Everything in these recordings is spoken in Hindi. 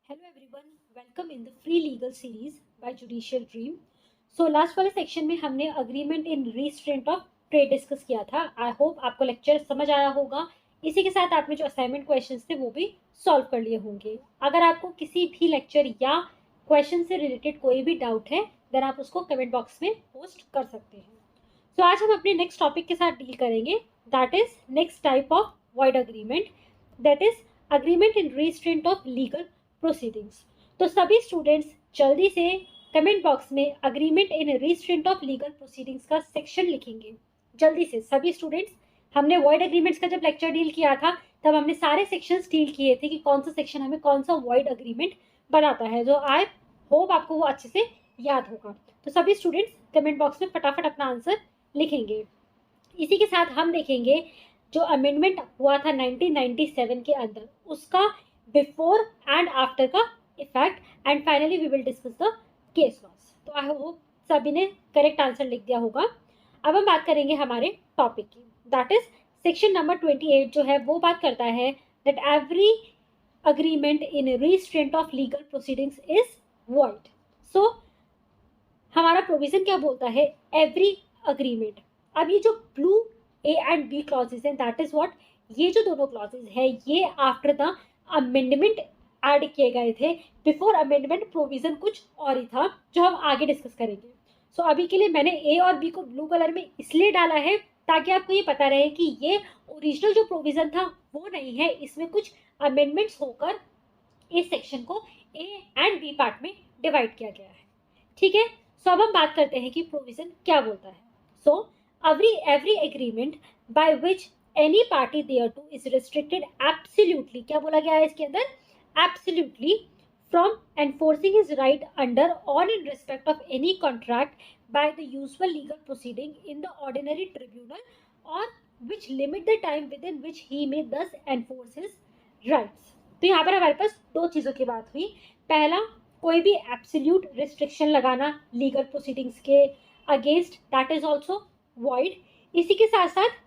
Hello everyone, welcome in the free legal series by Judicial Dream. So last वाले सेक्शन में हमने agreement in restraint of trade discuss किया था. आई होप आपको लेक्चर समझ आया होगा. इसी के साथ आपने जो असाइनमेंट क्वेश्चंस थे वो भी सॉल्व कर लिए होंगे. अगर आपको किसी भी लेक्चर या क्वेश्चन से रिलेटेड कोई भी डाउट है देन आप उसको कमेंट बॉक्स में पोस्ट कर सकते हैं. तो आज हम अपने नेक्स्ट टॉपिक के साथ डील करेंगे. That is next type of void agreement, that is agreement in restraint of legal proceedings. तो सभी स्टूडेंट्स जल्दी से कमेंट बॉक्स में agreement in restraint of legal proceedings का सेक्शन लिखेंगे. जल्दी से सभी स्टूडेंट्स. हमने वॉइड अग्रीमेंट्स का जब लेक्चर डील किया था तब हमने सारे सेक्शंस डील किए थे कि कौन सा सेक्शन हमें कौन सा वॉइड अग्रीमेंट बनाता है. जो आई होप आपको वो अच्छे से याद होगा. तो सभी स्टूडेंट्स कमेंट बॉक्स में फटाफट अपना आंसर लिखेंगे. इसी के साथ हम देखेंगे जो अमेंडमेंट हुआ था 1997 के अंदर उसका बिफोर एंड आफ्टर का effect and finally we will discuss the case laws. तो आई होप सभी ने करेक्ट आंसर लिख दिया होगा. अब हम बात करेंगे हमारे टॉपिक की. दैट इज सेक्शन नंबर 28 जो है वो बात करता है that every agreement in restraint of legal proceedings is void. So हमारा प्रोविजन क्या बोलता है? Every agreement. अब ये जो blue A and B clauses हैं दैट इज व्हाट, ये जो दोनों क्लॉजेज है ये आफ्टर द अमेंडमेंट ऐड किए गए थे. बिफोर अमेंडमेंट प्रोविजन कुछ और ही था जो हम आगे डिस्कस करेंगे. सो अभी के लिए मैंने ए और बी को ब्लू कलर में इसलिए डाला है ताकि आपको ये पता रहे कि ये ओरिजिनल जो प्रोविजन था वो नहीं है, इसमें कुछ अमेंडमेंट्स होकर इस सेक्शन को ए एंड बी पार्ट में डिवाइड किया गया है. ठीक है. सो अब हम बात करते हैं कि प्रोविजन क्या बोलता है. सो every agreement by which any party thereto is restricted absolutely, क्या बोला गया है इसके अंदर? Absolutely from enforcing his right under or in respect of any contract by the usual legal proceeding in the ordinary tribunal or which limit the time within which he may thus enforce his rights. तो यहाँ पर हमारे पास दो चीजों की बात हुई. पहला, कोई भी एब्सोल्यूट रिस्ट्रिक्शन लगाना लीगल प्रोसीडिंग्स के against, that is also void. इसी के साथ साथ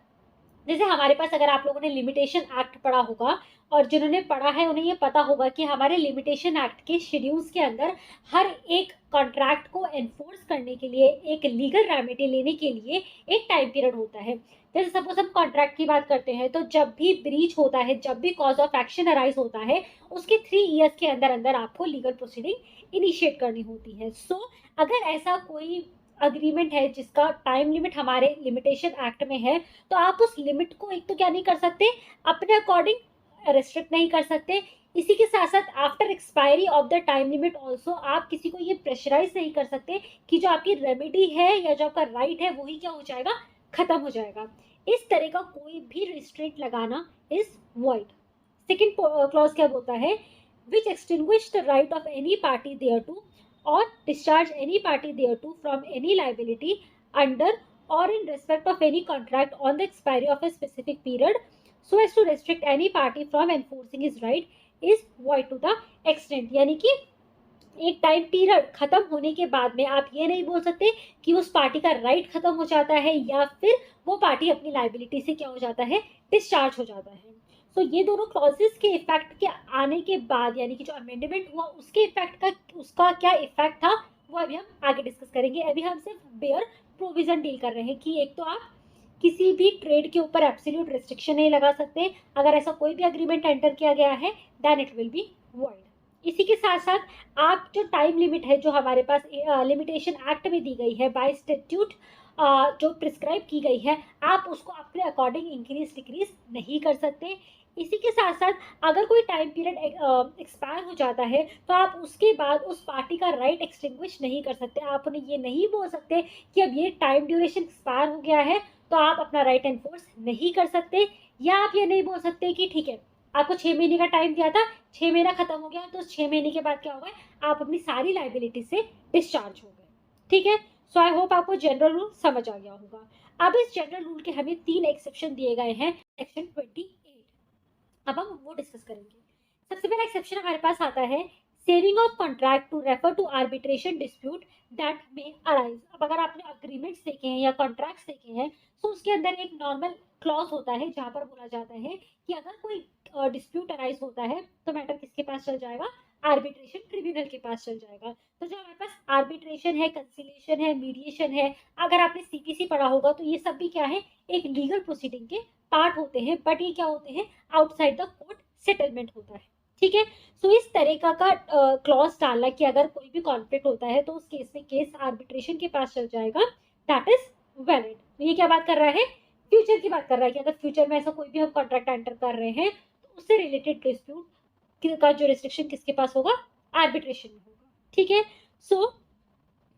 जैसे हमारे पास अगर आप लोगों ने लिमिटेशन एक्ट पढ़ा होगा और जिन्होंने पढ़ा है उन्हें ये पता होगा कि हमारे लिमिटेशन एक्ट के शेड्यूल्स के अंदर हर एक कॉन्ट्रैक्ट को एनफोर्स करने के लिए, एक लीगल रेमेडी लेने के लिए एक टाइम पीरियड होता है. जैसे सपोज हम कॉन्ट्रैक्ट की बात करते हैं तो जब भी ब्रीच होता है, जब भी कॉज ऑफ एक्शन अराइज होता है उसके 3 ईयर्स के अंदर अंदर आपको लीगल प्रोसीडिंग इनिशिएट करनी होती है. सो अगर ऐसा कोई अग्रीमेंट है जिसका टाइम लिमिट हमारे लिमिटेशन एक्ट में है तो आप उस लिमिट को एक तो क्या नहीं कर सकते, अपने अकॉर्डिंग रेस्ट्रिक्ट नहीं कर सकते. इसी के साथ साथ after expiry of the time limit also आप किसी को ये प्रेशराइज नहीं कर सकते कि जो आपकी रेमेडी है या जो आपका राइट है वही क्या हो जाएगा, खत्म हो जाएगा. इस तरह का कोई भी रिस्ट्रेंट लगाना इज वॉइड. सेकेंड क्लॉज क्या बोलता है? Which extinguish the right of any party thereto or discharge any party thereto from any liability under or in respect of any contract on the expiry of a specific period so as to restrict any party from enforcing his right is void to the extent. यानी कि एक टाइम पीरियड खत्म होने के बाद में आप ये नहीं बोल सकते कि उस पार्टी का राइट खत्म हो जाता है या फिर वो पार्टी अपनी लाइबिलिटी से क्या हो जाता है, डिस्चार्ज हो जाता है. सो ये दोनों क्लॉजेस के इफेक्ट के आने के बाद यानी कि जो अमेंडमेंट हुआ उसके इफेक्ट का, उसका क्या इफेक्ट था वो अभी हम आगे डिस्कस करेंगे. अभी हम सिर्फ बेयर प्रोविजन डील कर रहे हैं कि एक तो आप किसी भी ट्रेड के ऊपर एब्सोल्यूट रिस्ट्रिक्शन नहीं लगा सकते. अगर ऐसा कोई भी अग्रीमेंट एंटर किया गया है then it will be void. इसी के साथ साथ आप जो टाइम लिमिट है जो हमारे पास लिमिटेशन एक्ट में दी गई है बाय स्टैट्यूट, जो प्रिस्क्राइब की गई है, आप उसको अपने अकॉर्डिंग इंक्रीज डिक्रीज नहीं कर सकते. इसी के साथ साथ अगर कोई टाइम पीरियड एक्सपायर हो जाता है तो आप उसके बाद उस पार्टी का राइट एक्सटिंग्विश नहीं कर सकते. आप उन्हें ये नहीं बोल सकते कि अब ये टाइम ड्यूरेशन एक्सपायर हो गया है तो आप अपना राइट एनफोर्स नहीं कर सकते. या आप ये नहीं बोल सकते कि ठीक है आपको 6 महीने का टाइम दिया था, 6 महीना खत्म हो गया तो 6 महीने के बाद क्या होगा, आप अपनी सारी लाइबिलिटी से डिस्चार्ज हो गए. ठीक है. सो आई होप आपको जनरल रूल समझ आ गया होगा. अब इस जनरल रूल के हमें 3 एक्सेप्शन दिए गए हैं सेक्शन 28. अब हम वो डिस्कस करेंगे. सबसे पहला एक्सेप्शन हमारे पास आता है saving of contract to refer to arbitration dispute that में अराइज. अब अगर आपने अग्रीमेंट्स देखे हैं या कॉन्ट्रैक्ट्स देखे हैं तो उसके अंदर एक नॉर्मल क्लॉज होता है जहां पर बोला जाता है कि अगर कोई डिस्प्यूट अराइज होता है तो मैटर किसके पास चल जाएगा, आर्बिट्रेशन ट्रिब्यूनल के पास चल जाएगा। तो जो हमारे पास आर्बिट्रेशन है, कंसिलिएशन है, मीडिएशन है, अगर आपने सीपीसी पढ़ा होगा तो ये सब भी क्या है, एक लीगल प्रोसीडिंग के पार्ट होते हैं, बट ये क्या होते हैं, आउटसाइड द कोर्ट सेटलमेंट होता है। ठीक है, सो इस तरीका का क्लॉज डालना कि अगर कोई भी कॉन्फ्लिक्ट होता है तो उस केस में केस आर्बिट्रेशन के पास चल जाएगा, दैट इज वैलिड। तो ये क्या बात कर रहा है, फ्यूचर की बात कर रहा है कि अगर फ्यूचर में ऐसा कोई भी हम कॉन्ट्रैक्ट एंटर कर रहे हैं तो उससे रिलेटेड डिस्प्यूट का जो रिस्ट्रिक्शन किसके पास होगा, आर्बिट्रेशन में होगा। ठीक है, so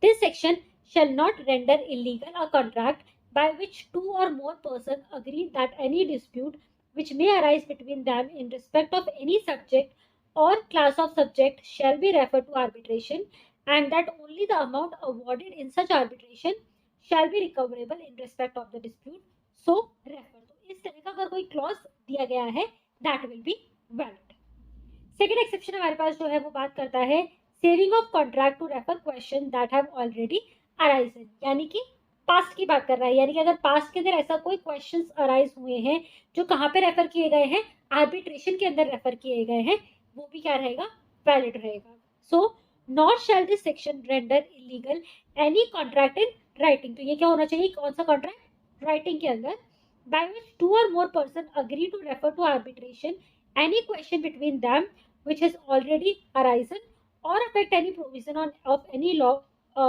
this section shall not render illegal a contract by which two or more persons agree that any dispute which may arise between them in respect of any subject or class of subject shall be referred to arbitration, and that only the amount awarded in such arbitration shall be recoverable in respect of the dispute so referred. तो इस तरह का अगर कोई क्लॉज दिया गया है, that will be valid. Second exception हमारे पास जो है वो बात करता है saving of contract to refer question that have already arisen, यानी कि पास्ट की बात कर रहा है, यानी कि अगर पास्ट के अंदर ऐसा कोई क्वेश्चंस अराइज हुए हैं जो कहाँ पे रेफर किए गए हैं, आर्बिट्रेशन के अंदर रेफर किए गए हैं, वो भी क्या रहेगा, वैलिड रहेगा। So not shall this section render illegal any contract in writing, तो ये क्या होना चाहिए, कौन सा कॉन्ट्रैक्ट, राइटिंग के अंदर, बाय विच टू और more person agree to refer to arbitration any question between them which has already arisen or affect any provision of any law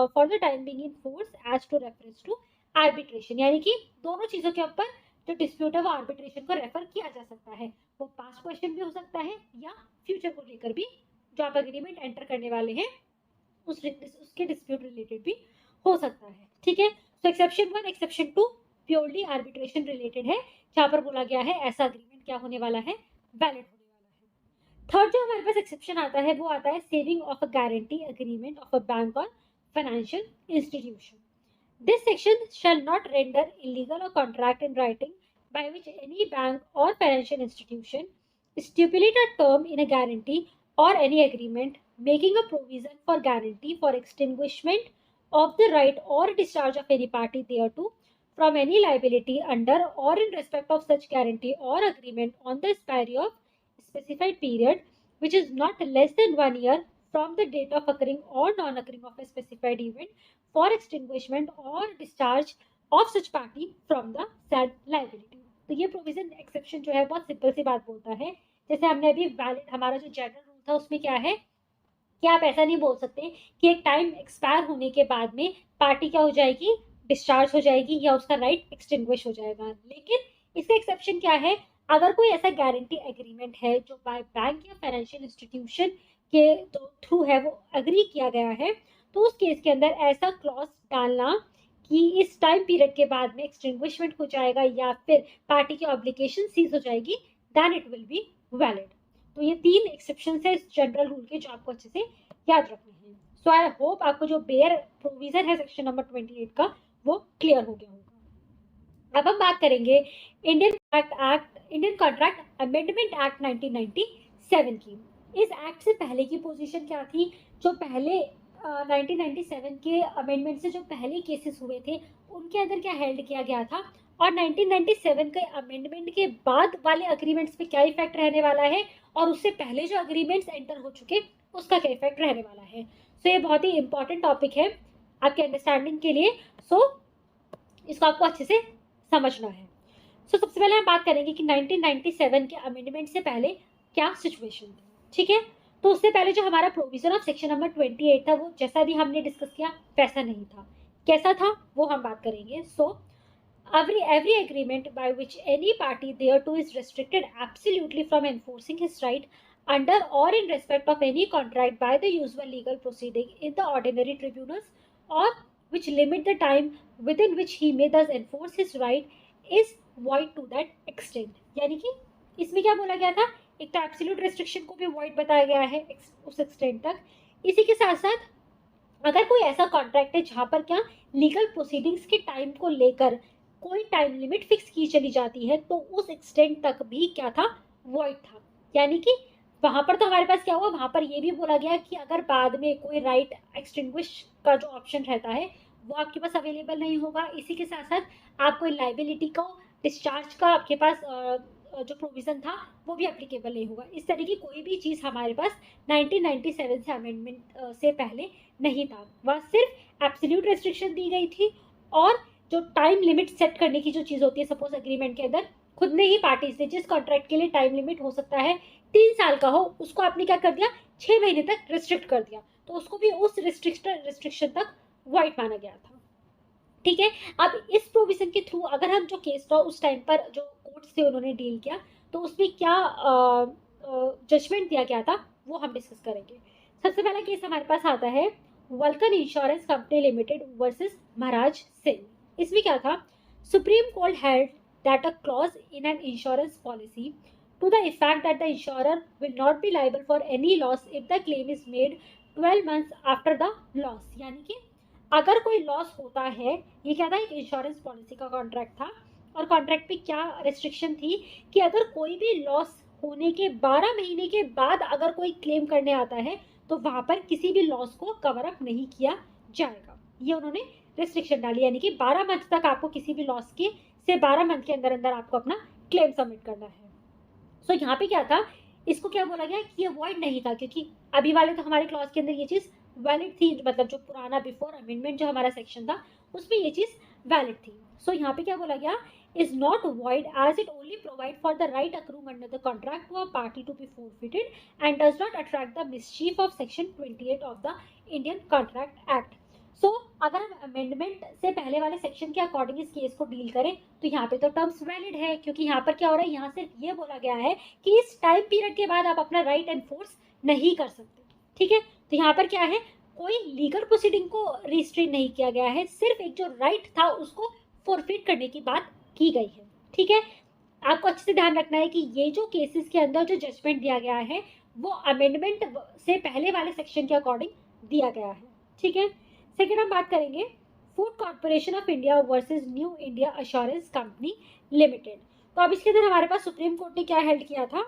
for the time being in force as to reference to arbitration, यानी कि दोनों चीजों के ऊपर जो डिस्प्यूट है वो आर्बिट्रेशन को रेफर किया जा सकता है, वो पास्ट क्वेश्चन भी हो सकता है या फ्यूचर को लेकर भी जो आप एग्रीमेंट एंटर करने वाले हैं उसके डिस्प्यूट रिलेटेड भी हो सकता है। ठीक है, तो exception 1 exception 2 purely arbitration related है, जहां पर बोला गया है ऐसा एग्रीमेंट क्या होने वाला है, वैलिड होने वाला है। थर्ड जो हमारे पास एक्सेप्शन आता है वो आता है saving of a guarantee agreement of a bank or financial institution. This section shall not render illegal a contract in writing by which any bank or financial institution stipulate a term in a guarantee or any agreement making a provision for guarantee for extinguishment of the right or discharge of any party thereto from any liability under or in respect of such guarantee or agreement on the expiry of specified period which is not less than 1 year from the date of occurring or non-occurring of a specified event for extinguishment or discharge of such party from the said liability. तो ये प्रोविजन एक्सेप्शन जो है बहुत सिंपल सी बात बोलता है, जैसे हमने अभी वैलिड हमारा जो जनरल रूल था उसमें क्या है कि आप ऐसा नहीं बोल सकते कि एक टाइम एक्सपायर होने के बाद में पार्टी क्या हो जाएगी, डिस्चार्ज हो जाएगी या उसका राइट एक्सटिंग्विश हो जाएगा। लेकिन इसका एक्सेप्शन क्या है, अगर कोई ऐसा गारंटी एग्रीमेंट है जो बाय बैंक या फाइनेंशियल इंस्टीट्यूशन के थ्रू है वो एग्री किया गया है, तो उस केस के अंदर ऐसा क्लॉज डालना कि इस टाइम पीरियड के बाद में एक्सटिंग्विशमेंट हो जाएगा या फिर पार्टी की ऑब्लिगेशन सीज हो जाएगी, then it will be valid. तो ये 3 एक्सेप्शन है इस जनरल रूल के जो आपको अच्छे से याद रखने हैं। सो आई होप आपको जो बेयर प्रोविजन है सेक्शन नंबर 28 का वो क्लियर हो गया होगा। अब हम बात करेंगे इंडियन कॉन्ट्रैक्ट अमेंडमेंट एक्ट 1997 की। इस एक्ट से पहले की पोजीशन क्या थी, जो पहले 1997 के अमेंडमेंट से जो पहले केसेस हुए थे उनके अंदर क्या हेल्ड किया गया था, और 1997 के अमेंडमेंट के बाद वाले अग्रीमेंट्स पे क्या इफेक्ट रहने वाला है, और उससे पहले जो अग्रीमेंट्स एंटर हो चुके उसका क्या इफेक्ट रहने वाला है। सो ये बहुत ही इंपॉर्टेंट टॉपिक है आपके अंडरस्टैंडिंग के लिए, सो इसको आपको अच्छे से समझना है। सो सबसे पहले हम बात करेंगे कि 1997 के अमेंडमेंट से पहले क्या सिचुएशन थी। ठीक है, तो उससे पहले जो हमारा प्रोविजन ऑफ सेक्शन नंबर 28 था वो जैसा भी हमने डिस्कस किया वैसा नहीं था। कैसा था वो हम बात करेंगे। सो every agreement by which any party thereto is restricted absolutely from enforcing his right under or in respect of any contract by the usual legal proceeding in the ordinary tribunals, or which limit the time within which he may thus enforce his right is void to that extent। यानी कि इसमें क्या बोला गया था, एक तो एब्सोल्यूट रेस्ट्रिक्शन को भी void बताया गया है उस एक्सटेंट तक। इसी के साथ साथ अगर कोई ऐसा कॉन्ट्रैक्ट है जहां पर क्या लीगल प्रोसीडिंग्स के टाइम को लेकर कोई टाइम लिमिट फिक्स की चली जाती है तो उस एक्सटेंट तक भी क्या था, वॉइड था। यानी कि वहां पर तो हमारे पास क्या हुआ, वहां पर ये भी बोला गया कि अगर बाद में कोई राइट एक्सटिंग्विश का जो ऑप्शन रहता है वो आपके पास अवेलेबल नहीं होगा। इसी के साथ साथ आप कोई लाइबिलिटी को डिस्चार्ज का आपके पास जो प्रोविज़न था वो भी एप्लीकेबल नहीं होगा। इस तरह की कोई भी चीज़ हमारे पास 1997 से अमेंडमेंट से पहले नहीं था। वहाँ सिर्फ एब्सोल्यूट रेस्ट्रिक्शन दी गई थी और जो टाइम लिमिट सेट करने की जो चीज़ होती है, सपोज एग्रीमेंट के अंदर खुद ने ही पार्टीज ने जिस कॉन्ट्रैक्ट के लिए टाइम लिमिट हो सकता है 3 साल का हो, उसको आपने क्या कर दिया 6 महीने तक रिस्ट्रिक्ट कर दिया, तो उसको भी उस रिस्ट्रिक्शन तक वाइड माना गया था। ठीक है, अब इस प्रोविजन के थ्रू अगर हम जो केस लॉ उस टाइम पर जो कोर्ट्स थे उन्होंने डील किया, तो उसमें क्या जजमेंट दिया गया था वो हम डिस्कस करेंगे। सबसे पहला केस हमारे पास आता है Vulcan insurance company limited versus Maharaj Singh. इसमें क्या था, Supreme Court held that a clause in an insurance policy to the effect that the insurer will not be liable for any loss if the claim is made 12 months after the loss। यानी कि अगर कोई लॉस होता है, ये क्या था, एक इंश्योरेंस पॉलिसी का कॉन्ट्रैक्ट था और कॉन्ट्रैक्ट पे क्या रिस्ट्रिक्शन थी कि अगर कोई भी लॉस होने के 12 महीने के बाद अगर कोई क्लेम करने आता है तो वहां पर किसी भी लॉस को कवर अप नहीं किया जाएगा। ये उन्होंने रिस्ट्रिक्शन डाली, यानी कि 12 मंथ तक आपको किसी भी लॉस के से 12 मंथ के अंदर अंदर आपको अपना क्लेम सबमिट करना है। सो यहाँ पे क्या था, इसको क्या बोला गया कि ये वॉइड नहीं था, क्योंकि अभी वाले तो हमारे क्लॉज के अंदर ये चीज़ वैलिड थी, मतलब जो पुराना बिफोर अमेंडमेंट जो हमारा सेक्शन था उसमें ये चीज़ वैलिड थी। सो यहाँ पे क्या बोला गया, is not void as it only provide for the right accruing under the contract to a party to be forfeited and does not attract the mischief of section 28 of the Indian contract act. So अगर हम अमेंडमेंट से पहले वाले सेक्शन के अकॉर्डिंग इस केस को डील करें तो यहाँ पे तो टर्म्स वैलिड है, क्योंकि यहाँ पर क्या हो रहा है, यहाँ सिर्फ ये बोला गया है कि इस टाइम पीरियड के बाद आप अपना राइट एनफोर्स नहीं कर सकते। ठीक है, तो यहाँ पर क्या है, कोई लीगल प्रोसीडिंग को रिस्ट्रेन नहीं किया गया है, सिर्फ एक जो राइट था उसको फोरफिट करने की बात की गई है। ठीक है, आपको अच्छे से ध्यान रखना है कि ये जो केसेस के अंदर जो जजमेंट दिया गया है वो अमेंडमेंट से पहले वाले सेक्शन के अकॉर्डिंग दिया गया है। ठीक है, सेकेंड हम बात करेंगे food corporation of India versus new India assurance company limited. तो अब इसके अंदर हमारे पास सुप्रीम कोर्ट ने क्या हेल्ड किया था,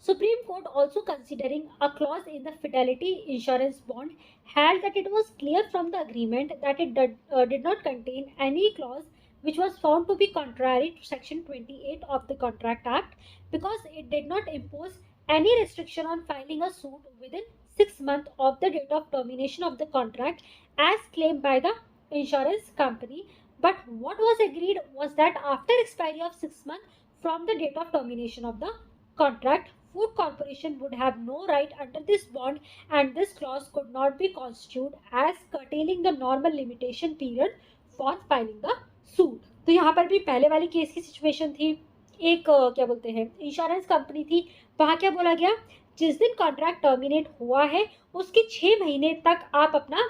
Supreme Court also considering a clause in the fidelity insurance bond held that it was clear from the agreement that it did not contain any clause which was found to be contrary to section 28 of the Contract Act because it did not impose any restriction on filing a suit within 6 months of the date of termination of the contract as claimed by the insurance company. But what was agreed was that after expiry of 6 months from the date of termination of the contract, Food Corporation would have no right under this bond and this clause could not be construed as curtailing the normal limitation period for filing the suit। तो यहाँ पर भी पहले वाली केस की सिचुएशन थी, एक क्या बोलते हैं इंश्योरेंस कंपनी थी, वहाँ क्या बोला गया, जिस दिन कॉन्ट्रैक्ट टर्मिनेट हुआ है उसके 6 महीने तक आप अपना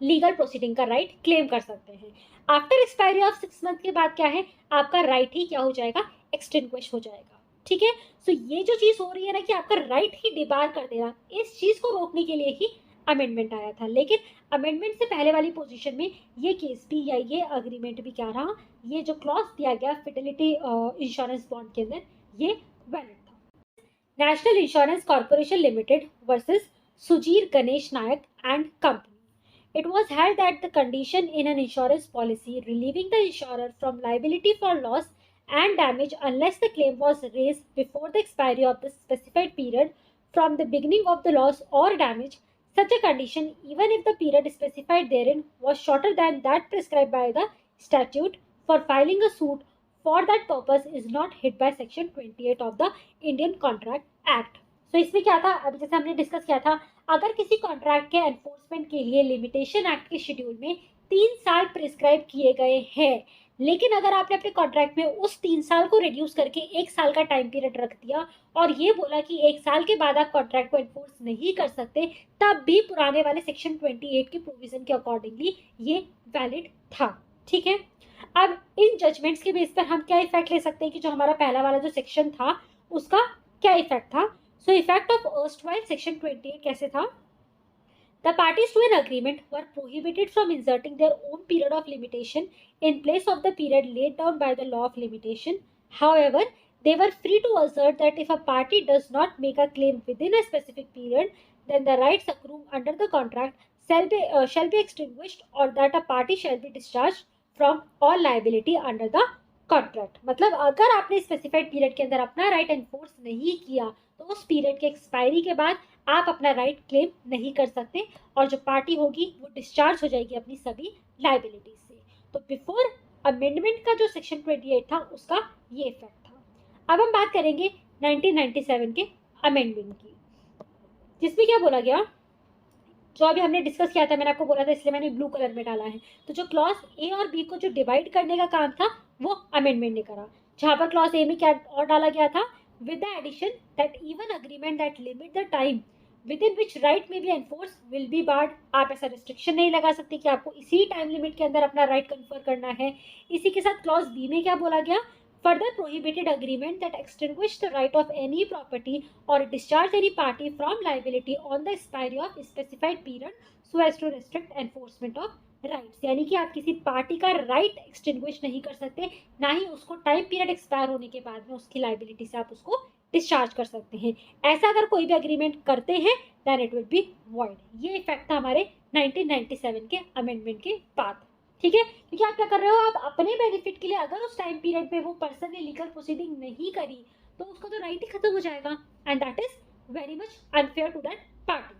लीगल प्रोसीडिंग का राइट क्लेम कर सकते हैं। आफ्टर एक्सपायरी ऑफ 6 मंथ के बाद क्या है, आपका राइट ही क्या हो जाएगा, एक्सटिंग्विश हो जाएगा। ठीक है, सो ये जो चीज हो रही है ना कि आपका राइट ही डिबार कर देना, इस चीज को रोकने के लिए ही अमेंडमेंट आया था। लेकिन अमेंडमेंट से पहले वाली पोजीशन में ये केस भी या ये अग्रीमेंट भी क्या रहा, ये जो क्लॉज दिया गया फिडेलिटी इंश्योरेंस बॉन्ड के अंदर ये वैलिड था। National insurance corporation limited versus Sujir Ganesh Nayak and company. It was held that the condition in an insurance policy relieving the insurer from liability for loss and damage unless the claim was raised before the expiry of the specified period from the beginning of the loss or damage, such a condition, even if the period specified therein was shorter than that prescribed by the statute for filing a suit for that purpose, is not hit by section 28 of the Indian Contract Act। तो इसमें क्या था, अभी जैसे हमने डिस्कस किया था, अगर किसी कॉन्ट्रैक्ट के एनफोर्समेंट के लिए लिमिटेशन एक्ट के शेड्यूल में 3 साल प्रिस्क्राइब किए गए हैं, लेकिन अगर आपने अपने कॉन्ट्रैक्ट में उस 3 साल को रिड्यूस करके 1 साल का टाइम पीरियड रख दिया और ये बोला कि 1 साल के बाद आप कॉन्ट्रैक्ट को एनफोर्स नहीं कर सकते, तब भी पुराने वाले सेक्शन 28 के प्रोविजन के अकॉर्डिंगली ये वैलिड था। ठीक है, अब इन जजमेंट्स के बेस पर हम क्या इफेक्ट ले सकते हैं कि जो हमारा पहला वाला जो सेक्शन था उसका क्या इफेक्ट था। सो इफेक्ट ऑफ erstwhile section 28 कैसे था, the parties to an agreement were prohibited from inserting their own period of limitation in place of the period laid down by the law of limitation. However, they were free to assert that if a party does not make a claim within a specific period, then the rights accrued under the contract shall be extinguished or that a party shall be discharged from all liability under the contract, मतलब अगर आपने स्पेसिफाइड पीरियड के अंदर अपना राइट एनफोर्स नहीं किया तो उस पीरियड के एक्सपायरी के बाद आप अपना राइट क्लेम नहीं कर सकते और जो पार्टी होगी वो डिस्चार्ज हो जाएगी अपनी सभी लाइबिलिटीज से। तो बिफोर अमेंडमेंट का जो सेक्शन 28 था उसका ये इफेक्ट था। अब हम बात करेंगे 1997 के अमेंडमेंट की, जिसमें क्या बोला गया, जो अभी हमने डिस्कस किया था, मैंने आपको बोला था इसलिए मैंने ब्लू कलर में डाला है। तो जो क्लॉज ए और बी को जो डिवाइड करने का काम था वो अमेंडमेंट ने करा, जहां पर क्लॉज ए में क्या और डाला गया था, with the addition that even agreement that limit the time within which right may be enforce will be barred. आप ऐसा रिस्ट्रिक्शन नहीं लगा सकते कि आपको इसी टाइम लिमिट के अंदर अपना राइट कन्फर करना है। इसी के साथ क्लॉज बी में क्या बोला गया, further prohibited agreement that extinguish the right of any property or discharge any party from liability on the expiry of specified period so as to restrict enforcement of rights। यानी कि आप किसी पार्टी का राइट एक्सटिंग्विश नहीं कर सकते, ना ही उसको टाइम पीरियड एक्सपायर होने के बाद में उसकी लाइबिलिटी से आप उसको डिस्चार्ज कर सकते हैं। ऐसा अगर कोई भी अग्रीमेंट करते हैं then it will be void. ये इफेक्ट था हमारे 1997 के अमेंडमेंट के बाद। ठीक है, क्योंकि आप क्या कर रहे हो, आप अपने बेनिफिट के लिए अगर उस टाइम पीरियड में वो पर्सन ने लीगल प्रोसीडिंग नहीं करी तो उसका तो राइट ही खत्म हो जाएगा and that is very much unfair to that party.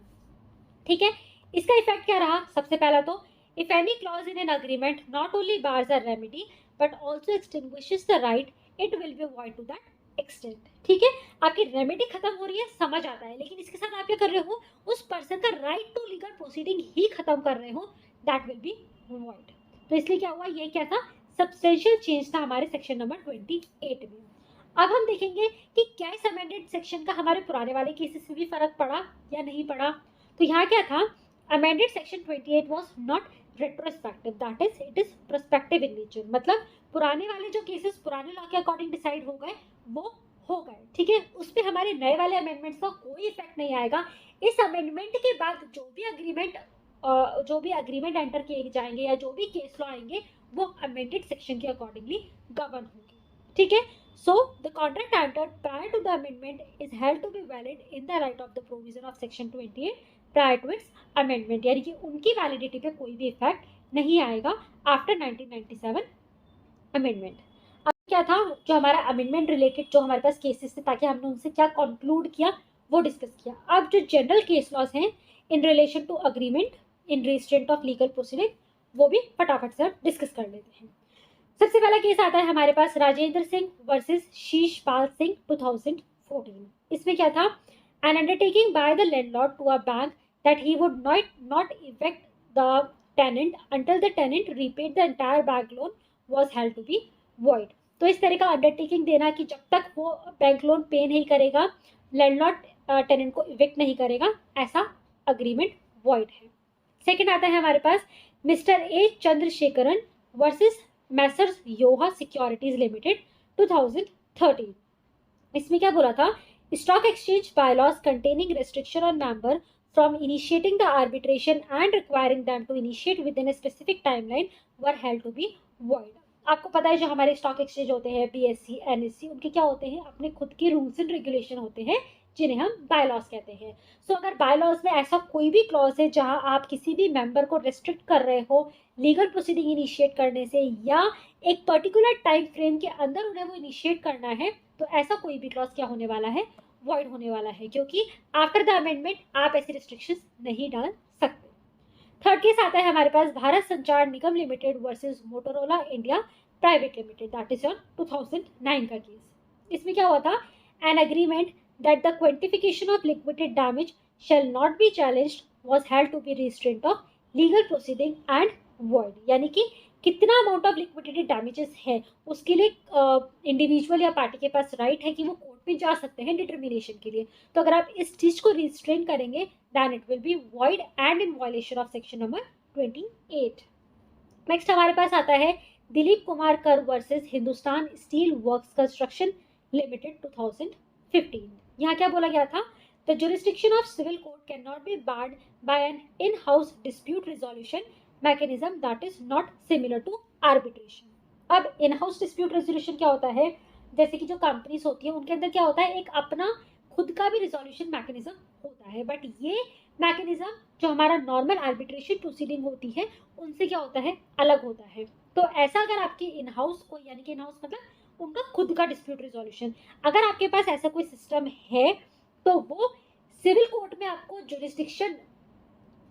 ठीक है, इसका इफेक्ट क्या रहा, सबसे पहला तो if any clause in an agreement not only bars a remedy but also extinguishes the right it will be void to that extent. ठीक है, आपकी रेमेडी खत्म हो रही है, समझ आता है, लेकिन इसके साथ आप क्या कर रहे हो, उस पर्सन का राइट टू लीगल प्रोसीडिंग ही खत्म कर रहे हो, दैट विल बी वॉइड। तो इसलिए क्या हुआ, ये क्या था, सब्सटेंशियल चेंज था हमारे सेक्शन नंबर 28 में। अब हम देखेंगे कि क्या इस अमेंडेड सेक्शन का हमारे पुराने वाले केसेस में भी फर्क पड़ा या नहीं पड़ा। तो यहाँ क्या था, amended section 28 was not retrospective, that is it is prospective in nature. मतलब पुराने वाले जो केसेस पुराने लॉ के अकॉर्डिंग डिसाइड हो गए वो हो गए। ठीक है, उस पर हमारे नए वाले अमेंडमेंट्स का कोई इफेक्ट नहीं आएगा। इस अमेंडमेंट के बाद जो भी अग्रीमेंट एंटर किए जाएंगे या जो भी केस लॉ आएंगे वो अमेंडेड सेक्शन के अकॉर्डिंगली गवर्न होंगे। ठीक है, so the contract entered prior to the amendment is held to be valid in the right of the provision of section 28 prior to its amendment, यानी कि उनकी वैलिडिटी पे कोई भी इफेक्ट नहीं आएगा आफ्टर 1997 अमेंडमेंट। अब क्या था, जो हमारा अमेंडमेंट रिलेटेड जो हमारे पास केसेस थे, ताकि हमने उनसे क्या कंक्लूड किया वो डिस्कस किया। अब जो जनरल केस लॉज हैं in relation to agreement in restraint of legal proceeding वो भी फटाफट से डिस्कस कर लेते हैं। सबसे पहला केस आता है हमारे पास राजेंद्र सिंह वर्सेस शीशपाल सिंह 2014। इसमें क्या था, an undertaking by the landlord to a bank that he would not evict the tenant until the tenant repaid the entire bank loan was held to be void. तो इस तरह का अंडरटेकिंग देना कि जब तक वो बैंक लोन पे नहीं करेगा, लैंडलॉर्ड टेनेंट को इवेक्ट नहीं करेगा, ऐसा अग्रीमेंट वॉइड है। सेकंड आता है हमारे पास mister A Chandrasekaran versus messrs योहा सिक्योरिटीज लिमिटेड 2013। इसमें क्या बोला था, stock exchange bylaws containing restriction on member from initiating the arbitration and requiring them to initiate within a specific timeline were held to be void. आपको पता है जो हमारे स्टॉक एक्सचेंज होते हैं बीएससी एनएससी, उनके क्या होते हैं, अपने खुद के रूल्स एंड रेगुलेशन होते हैं जिन्हें हम बायलॉज कहते हैं। सो अगर बायलॉज में ऐसा कोई भी क्लॉज है जहां आप किसी भी मेंबर को रेस्ट्रिक्ट कर रहे हो लीगल प्रोसीडिंग इनिशिएट करने से या एक पर्टिकुलर टाइम फ्रेम के अंदर उन्हें वो इनिशिएट करना है, तो ऐसा कोई भी क्लॉज क्या होने वाला है, वॉइड होने वाला है, क्योंकि आफ्टर द अमेंडमेंट आप ऐसी रिस्ट्रिक्शंस नहीं डाल सकते। थर्ड केस आता है हमारे पास Bharat Sanchar Nigam limited versus Motorola India private limited, that is on 2009 का केस। इसमें क्या हुआ था, an agreement that the quantification of liquidated damage shall not be challenged was held to be restraint of legal proceeding and void। यानी कि कितना अमाउंट ऑफ लिक्विडेटेड डैमेजेस है उसके लिए इंडिविजुअल या पार्टी के पास राइट है कि वो कोर्ट में जा सकते हैं डिटर्मिनेशन के लिए। तो अगर आप इस चीज को रिस्ट्रेन करेंगे then it will be void and in violation of section number 28। Next हमारे पास आता है दिलीप कुमार कर versus Hindustan steel works construction limited 2015। यहाँ क्या बोला गया था, the jurisdiction of civil court can not be barred by an in house dispute resolution mechanism that is not similar to arbitration. अब इन हाउस डिस्प्यूट रेजोल्यूशन क्या होता है, जैसे कि जो कंपनीज होती है उनके अंदर क्या होता है, एक अपना खुद का भी रिजोल्यूशन मैकेनिज्म होता है, बट ये मैकेनिज्म जो हमारा नॉर्मल आर्बिट्रेशन प्रोसीडिंग होती है उनसे क्या होता है, अलग होता है। तो ऐसा अगर आपकी इन हाउस को, यानी कि इन हाउस मतलब उनका खुद का डिस्प्यूट रिजोल्यूशन, अगर आपके पास ऐसा कोई सिस्टम है तो वो सिविल कोर्ट में आपको जुरिस्डिक्शन,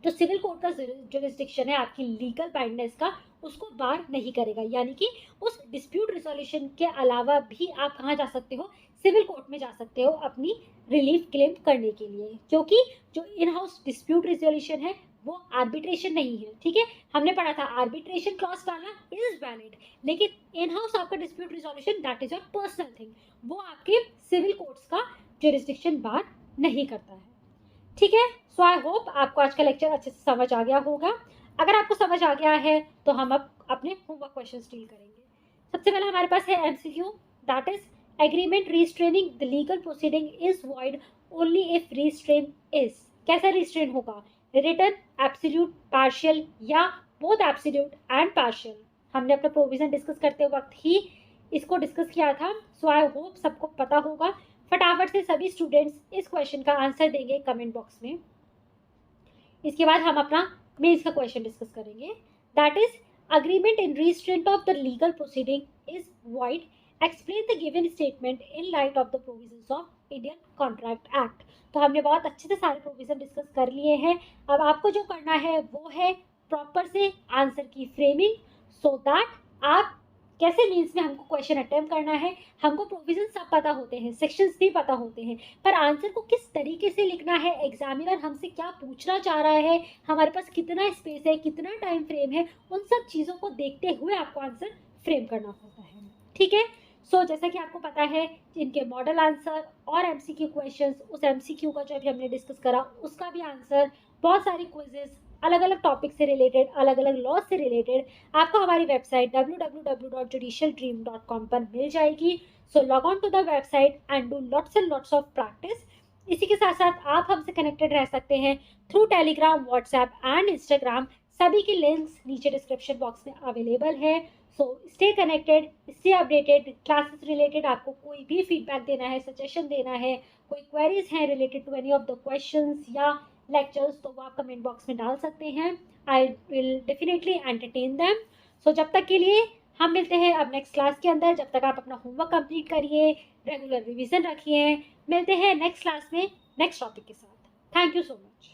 जो सिविल कोर्ट का जुरिस्डिक्शन है आपकी लीगल बाइंडनेस का, उसको बार नहीं करेगा। यानी कि उस डिस्प्यूट रिजोल्यूशन के अलावा भी आप कहाँ जा सकते हो, सिविल कोर्ट में जा सकते हो अपनी रिलीफ क्लेम करने के लिए, क्योंकि जो इन हाउस डिस्प्यूट रिजोल्यूशन है वो आर्बिट्रेशन नहीं है। ठीक है, हमने पढ़ा था आर्बिट्रेशन क्लॉज डालना इज वैलिड, लेकिन इन हाउस आपका dispute resolution that is your personal thing, वो आपके सिविल कोर्ट्स का जुरिस्डिक्शन बार नहीं करता है। ठीक है, सो आई होप आपको आज का लेक्चर अच्छे से समझ आ गया होगा। अगर आपको समझ आ गया है तो हम अब अपने होमवर्क क्वेश्चंस डील करेंगे। सबसे पहले हमारे पास है MCQ, that is agreement restraining the legal proceeding is void only if restrain is. कैसा रिस्ट्रेन होगा, रिटन, एब्सोल्यूट, पार्शियल या बोथ एब्सोल्यूट एंड पार्शियल। हमने अपना प्रोविजन डिस्कस करते वक्त ही इसको डिस्कस किया था, सो आई होप सबको पता होगा। फटाफट से सभी स्टूडेंट्स इस क्वेश्चन का आंसर देंगे कमेंट बॉक्स में। इसके बाद हम अपना मेंस का क्वेश्चन डिस्कस करेंगे, that is agreement in restraint of the legal proceeding is void, explain the given statement in light of the provisions of Indian contract act. तो हमने बहुत अच्छे से सारे प्रोविजन डिस्कस कर लिए हैं। अब आपको जो करना है वो है प्रॉपर से आंसर की फ्रेमिंग, सो दैट आप कैसे मीन्स में हमको क्वेश्चन अटेम्प्ट करना है। हमको प्रोविजन सब पता होते हैं, सेक्शंस भी पता होते हैं, पर आंसर को किस तरीके से लिखना है, एग्जामिनर हमसे क्या पूछना चाह रहा है, हमारे पास कितना स्पेस है, कितना टाइम फ्रेम है, उन सब चीज़ों को देखते हुए आपको आंसर फ्रेम करना होता है। ठीक है, सो जैसा कि आपको पता है इनके मॉडल आंसर और एमसीक्यू क्वेश्चंस, उस एमसीक्यू का जो अभी हमने डिस्कस करा उसका भी आंसर, बहुत सारी क्विजेस अलग अलग टॉपिक से रिलेटेड, अलग अलग लॉ से रिलेटेड आपको हमारी वेबसाइट www.judicialdream.com पर मिल जाएगी। So log on to the website and do lots and lots of practice. इसी के साथ साथ आप हमसे कनेक्टेड रह सकते हैं through Telegram, WhatsApp and Instagram. सभी की लिंक्स नीचे डिस्क्रिप्शन बॉक्स में अवेलेबल है। So stay connected, stay updated. Classes related आपको कोई भी फीडबैक देना है, सजेशन देना है, कोई क्वेरीज हैं related to any of the questions या लेक्चर्स, तो वो आप कमेंट बॉक्स में डाल सकते हैं। I will definitely entertain them. So जब तक के लिए हम मिलते हैं अब नेक्स्ट क्लास के अंदर। जब तक आप अपना होमवर्क कंप्लीट करिए, रेगुलर रिवीजन रखिए। मिलते हैं नेक्स्ट क्लास में नेक्स्ट टॉपिक के साथ। Thank you so much.